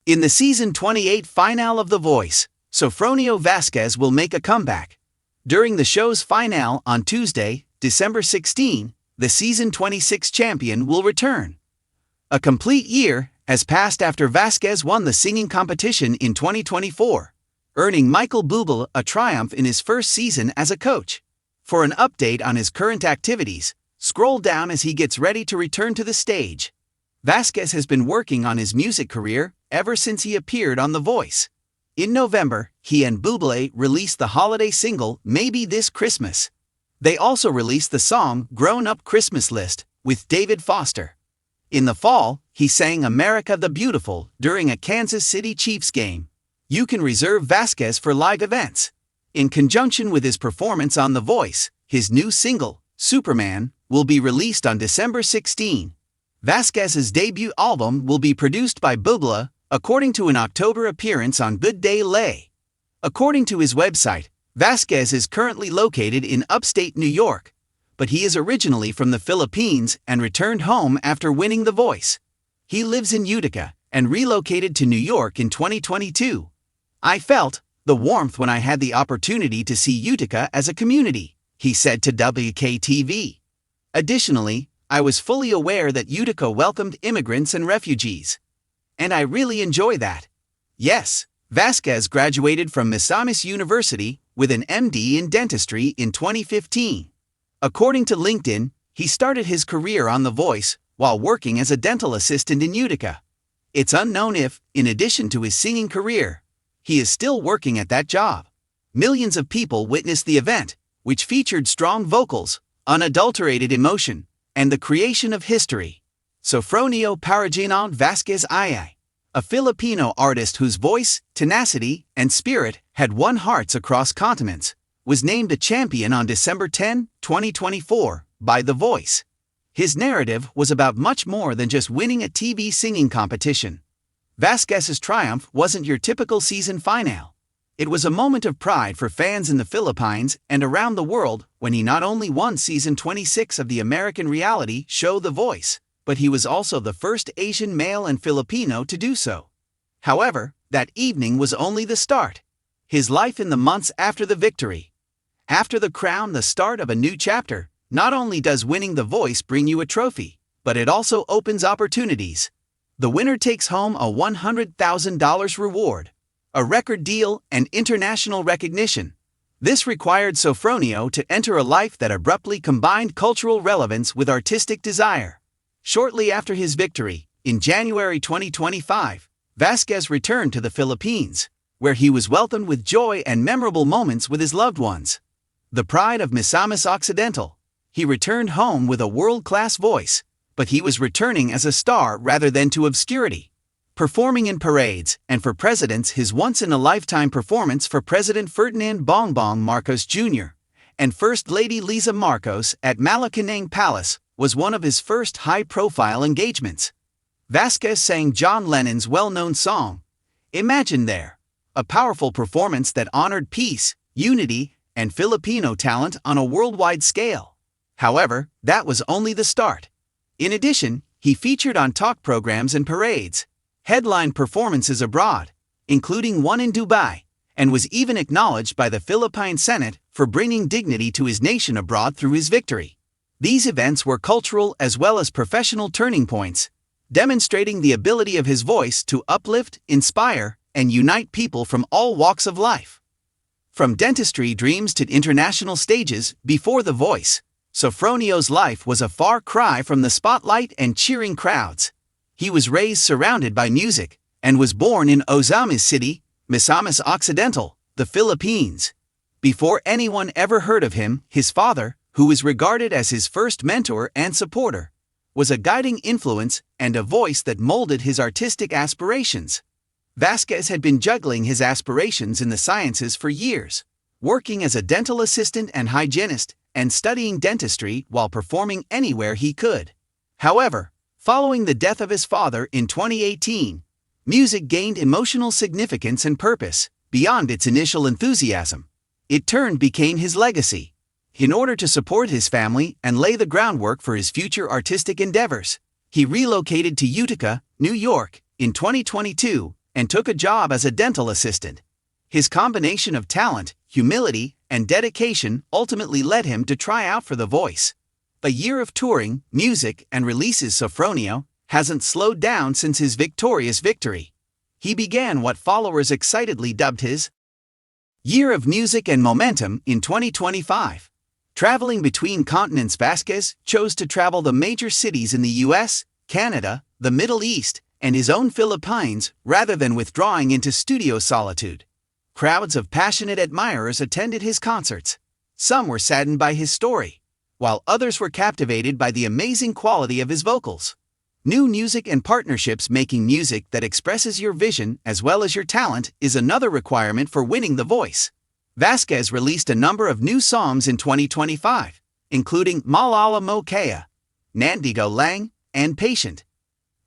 In the season 28 finale of The Voice, Sofronio Vasquez will make a comeback. During the show's finale on Tuesday, December 16, the season 26 champion will return. A complete year has passed after Vasquez won the singing competition in 2024, earning Michael Bublé a triumph in his first season as a coach. For an update on his current activities, scroll down as he gets ready to return to the stage. Vasquez has been working on his music career ever since he appeared on The Voice. In November, he and Bublé released the holiday single Maybe This Christmas. They also released the song Grown Up Christmas List with David Foster. In the fall, he sang America the Beautiful during a Kansas City Chiefs game. You can reserve Vasquez for live events. In conjunction with his performance on The Voice, his new single, Superman, will be released on December 16. Vasquez's debut album will be produced by Bublé, according to an October appearance on Good Day Lay. According to his website, Vasquez is currently located in upstate New York, but he is originally from the Philippines and returned home after winning The Voice. He lives in Utica and relocated to New York in 2022. I felt the warmth when I had the opportunity to see Utica as a community, he said to WKTV. Additionally, I was fully aware that Utica welcomed immigrants and refugees. And I really enjoy that. Yes, Vasquez graduated from Misamis University with an MD in dentistry in 2015. According to LinkedIn, he started his career on The Voice while working as a dental assistant in Utica. It's unknown if, in addition to his singing career, he is still working at that job. Millions of people witnessed the event, which featured strong vocals, unadulterated emotion, and the creation of history. Sofronio Paraginon Vasquez II, a Filipino artist whose voice, tenacity, and spirit had won hearts across continents, was named a champion on December 10, 2024, by The Voice. His narrative was about much more than just winning a TV singing competition. Vasquez's triumph wasn't your typical season finale. It was a moment of pride for fans in the Philippines and around the world when he not only won season 26 of the American reality show The Voice, but he was also the first Asian male and Filipino to do so. However, that evening was only the start. His life in the months after the victory. After the crown, the start of a new chapter, not only does winning The Voice bring you a trophy, but it also opens opportunities. The winner takes home a $100,000 reward, a record deal, and international recognition. This required Sofronio to enter a life that abruptly combined cultural relevance with artistic desire. Shortly after his victory, in January 2025, Vasquez returned to the Philippines, where he was welcomed with joy and memorable moments with his loved ones. The pride of Misamis Occidental, he returned home with a world-class voice, but he was returning as a star rather than to obscurity. Performing in parades and for presidents, his once-in-a-lifetime performance for President Ferdinand Bongbong Marcos Jr. and First Lady Liza Marcos at Malacanang Palace was one of his first high-profile engagements. Vasquez sang John Lennon's well-known song, Imagine There, a powerful performance that honored peace, unity, and Filipino talent on a worldwide scale. However, that was only the start. In addition, he featured on talk programs and parades, headlined performances abroad, including one in Dubai, and was even acknowledged by the Philippine Senate for bringing dignity to his nation abroad through his victory. These events were cultural as well as professional turning points, demonstrating the ability of his voice to uplift, inspire, and unite people from all walks of life. From dentistry dreams to international stages before The Voice, Sofronio's life was a far cry from the spotlight and cheering crowds. He was raised surrounded by music, and was born in Ozamis City, Misamis Occidental, the Philippines. Before anyone ever heard of him, his father, who was regarded as his first mentor and supporter, was a guiding influence and a voice that molded his artistic aspirations. Vasquez had been juggling his aspirations in the sciences for years, working as a dental assistant and hygienist, and studying dentistry while performing anywhere he could. However, following the death of his father in 2018, music gained emotional significance and purpose beyond its initial enthusiasm. It became his legacy. In order to support his family and lay the groundwork for his future artistic endeavors, he relocated to Utica, New York, in 2022 and took a job as a dental assistant. His combination of talent, humility, and dedication ultimately led him to try out for The Voice. A year of touring, music, and releases, Sofronio hasn't slowed down since his victorious victory. He began what followers excitedly dubbed his year of music and momentum in 2025. Traveling between continents, Vasquez chose to travel the major cities in the US, Canada, the Middle East, and his own Philippines rather than withdrawing into studio solitude. Crowds of passionate admirers attended his concerts. Some were saddened by his story, while others were captivated by the amazing quality of his vocals. New music and partnerships. Making music that expresses your vision as well as your talent is another requirement for winning The Voice. Vasquez released a number of new songs in 2025, including Malala Mo Kaya, Nandigo Lang, and Patient.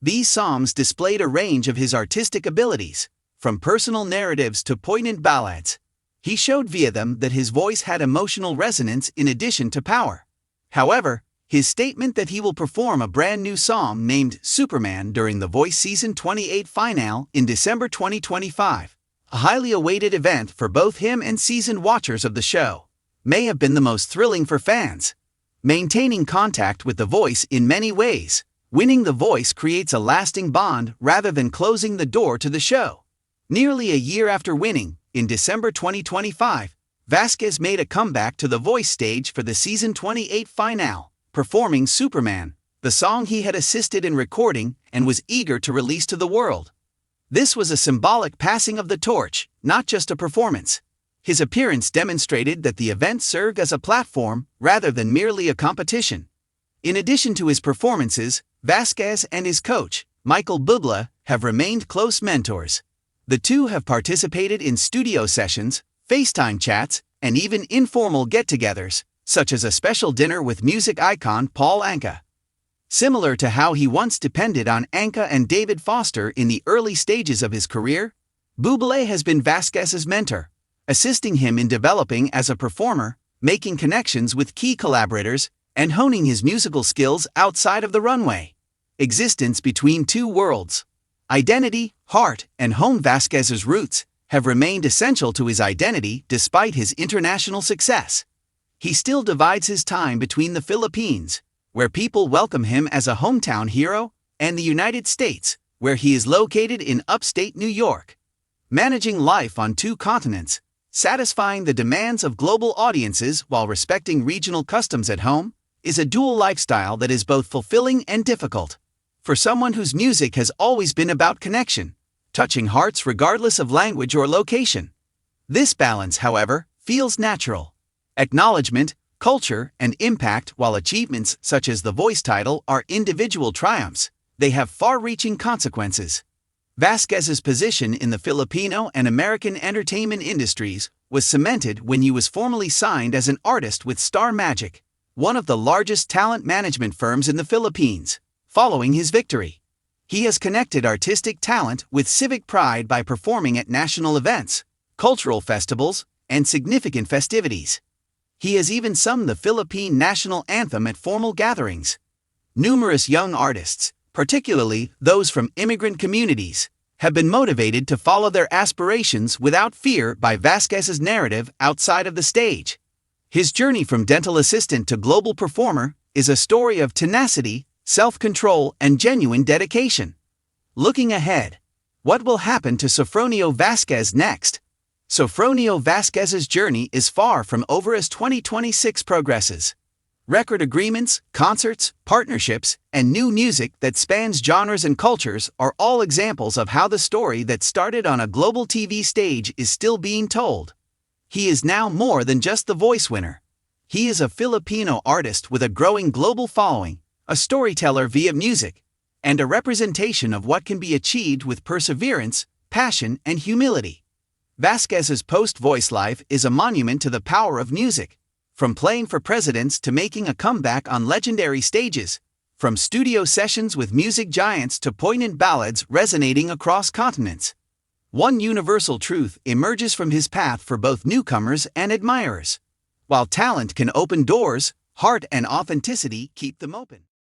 These songs displayed a range of his artistic abilities, from personal narratives to poignant ballads. He showed via them that his voice had emotional resonance in addition to power. However, his statement that he will perform a brand new song named Superman during The Voice Season 28 finale in December 2025, a highly awaited event for both him and seasoned watchers of the show, may have been the most thrilling for fans. Maintaining contact with The Voice in many ways. Winning The Voice creates a lasting bond rather than closing the door to the show. Nearly a year after winning, in December 2025, Vasquez made a comeback to The Voice stage for the Season 28 finale, performing Superman, the song he had assisted in recording and was eager to release to the world. This was a symbolic passing of the torch, not just a performance. His appearance demonstrated that the event served as a platform rather than merely a competition. In addition to his performances, Vasquez and his coach, Michael Bublé, have remained close mentors. The two have participated in studio sessions, FaceTime chats, and even informal get-togethers, such as a special dinner with music icon Paul Anka. Similar to how he once depended on Anka and David Foster in the early stages of his career, Bublé has been Vasquez's mentor, assisting him in developing as a performer, making connections with key collaborators, and honing his musical skills outside of the runway. Existence between two worlds. Identity, heart, and home. Vasquez's roots have remained essential to his identity despite his international success. He still divides his time between the Philippines, where people welcome him as a hometown hero, and the United States, where he is located in upstate New York. Managing life on two continents, satisfying the demands of global audiences while respecting regional customs at home, is a dual lifestyle that is both fulfilling and difficult. For someone whose music has always been about connection, touching hearts regardless of language or location. This balance, however, feels natural. Acknowledgement, culture, and impact. While achievements such as the Voice title are individual triumphs, they have far-reaching consequences. Vasquez's position in the Filipino and American entertainment industries was cemented when he was formally signed as an artist with Star Magic, one of the largest talent management firms in the Philippines. Following his victory, he has connected artistic talent with civic pride by performing at national events, cultural festivals, and significant festivities. He has even sung the Philippine national anthem at formal gatherings. Numerous young artists, particularly those from immigrant communities, have been motivated to follow their aspirations without fear by Vasquez's narrative outside of the stage. His journey from dental assistant to global performer is a story of tenacity, self-control, and genuine dedication. Looking ahead, what will happen to Sofronio Vasquez next? Sofronio Vasquez's journey is far from over as 2026 progresses. Record agreements, concerts, partnerships, and new music that spans genres and cultures are all examples of how the story that started on a global TV stage is still being told. He is now more than just the Voice winner. He is a Filipino artist with a growing global following, a storyteller via music, and a representation of what can be achieved with perseverance, passion, and humility. Vasquez's post-Voice life is a monument to the power of music. From playing for presidents to making a comeback on legendary stages, from studio sessions with music giants to poignant ballads resonating across continents. One universal truth emerges from his path for both newcomers and admirers. While talent can open doors, heart and authenticity keep them open.